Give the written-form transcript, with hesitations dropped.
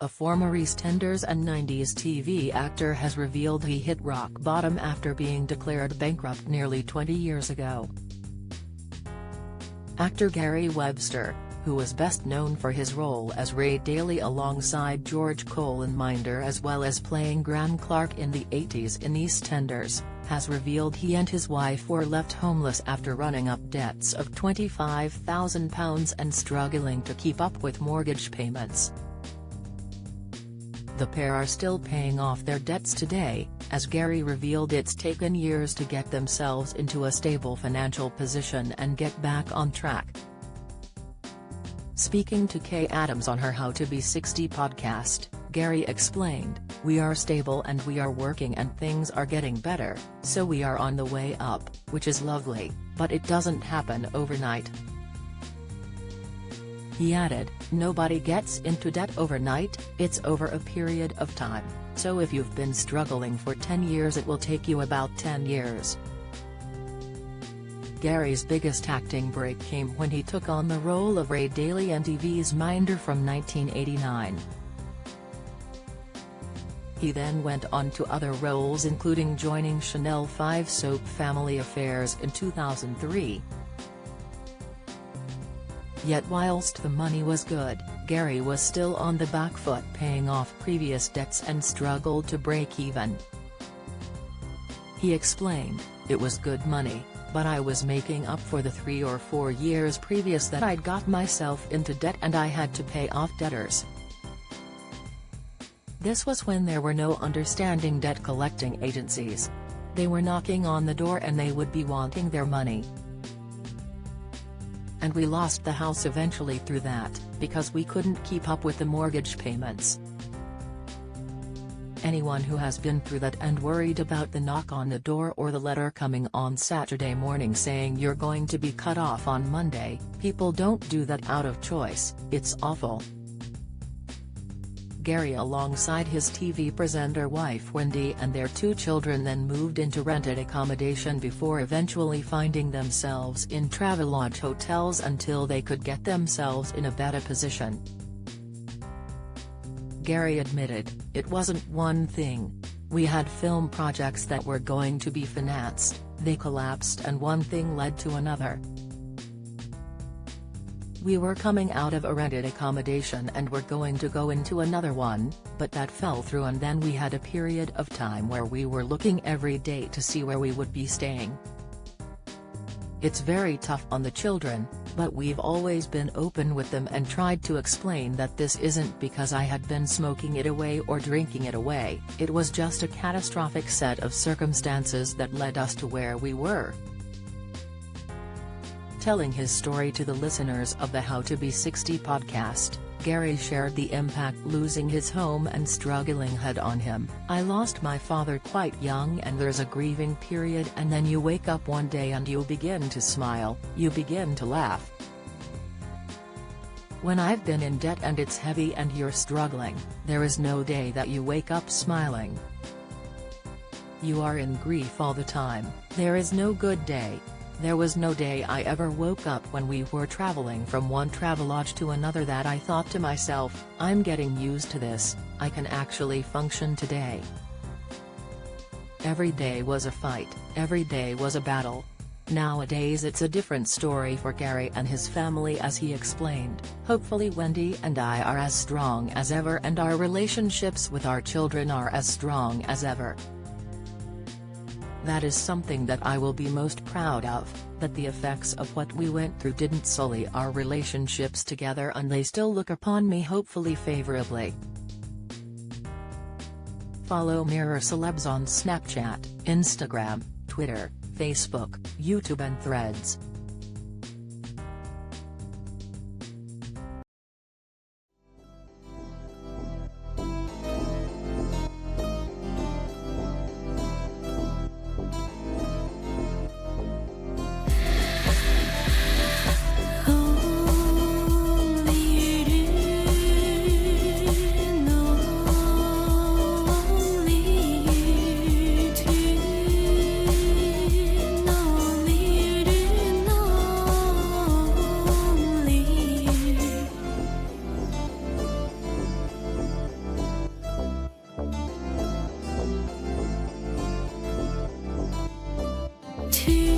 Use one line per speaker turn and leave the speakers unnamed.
A former EastEnders and 90s TV actor has revealed he hit rock bottom after being declared bankrupt nearly 20 years ago. Actor Gary Webster, who was best known for his role as Ray Daly alongside George Colan-Minder as well as playing Gran Clark in the 80s in EastEnders, has revealed he and his wife were left homeless after running up debts of £25,000 and struggling to keep up with mortgage payments. The pair are still paying off their debts today, as Gary revealed it's taken years to get themselves into a stable financial position and get back on track. Speaking to Kay Adams on her How to Be 60 podcast, Gary explained, "We are stable and we are working and things are getting better, so we are on the way up, which is lovely, but it doesn't happen overnight." He added, "Nobody gets into debt overnight, it's over a period of time, so if you've been struggling for 10 years it will take you about 10 years. Gary's biggest acting break came when he took on the role of Ray Daly in TV's Minder from 1989. He then went on to other roles including joining Channel 5 soap Family Affairs in 2003. Yet whilst the money was good, Gary was still on the back foot paying off previous debts and struggled to break even. He explained, "It was good money, but I was making up for the 3 or 4 years previous that I'd got myself into debt and I had to pay off debtors. This was when there were no understanding debt collecting agencies. They were knocking on the door and they would be wanting their money. And we lost the house eventually through that, because we couldn't keep up with the mortgage payments." Anyone who has been through that and worried about the knock on the door or the letter coming on Saturday morning saying you're going to be cut off on Monday, people don't do that out of choice, it's awful. Gary alongside his TV presenter wife Wendy and their 2 children then moved into rented accommodation before eventually finding themselves in Travelodge hotels until they could get themselves in a better position. Gary admitted, "It wasn't one thing. We had film projects that were going to be financed, they collapsed and one thing led to another. We were coming out of a rented accommodation and were going to go into another one, but that fell through and then we had a period of time where we were looking every day to see where we would be staying. It's very tough on the children, but we've always been open with them and tried to explain that this isn't because I had been smoking it away or drinking it away, it was just a catastrophic set of circumstances that led us to where we were." Telling his story to the listeners of the How to Be 60 podcast, Gary shared the impact losing his home and struggling had on him. "I lost my father quite young and there's a grieving period and then you wake up one day and you begin to smile, you begin to laugh. When I've been in debt and it's heavy and you're struggling, there is no day that you wake up smiling. You are in grief all the time, there is no good day. There was no day I ever woke up when we were traveling from one Travelodge to another that I thought to myself, I'm getting used to this, I can actually function today. Every day was a fight, every day was a battle. Nowadays it's a different story for Gary and his family as he explained, hopefully Wendy and I are as strong as ever and our relationships with our children are as strong as ever. That is something that I will be most proud of, that the effects of what we went through didn't sully our relationships together and they still look upon me hopefully favorably." Follow Mirror Celebs on Snapchat, Instagram, Twitter, Facebook, YouTube and Threads.
tea.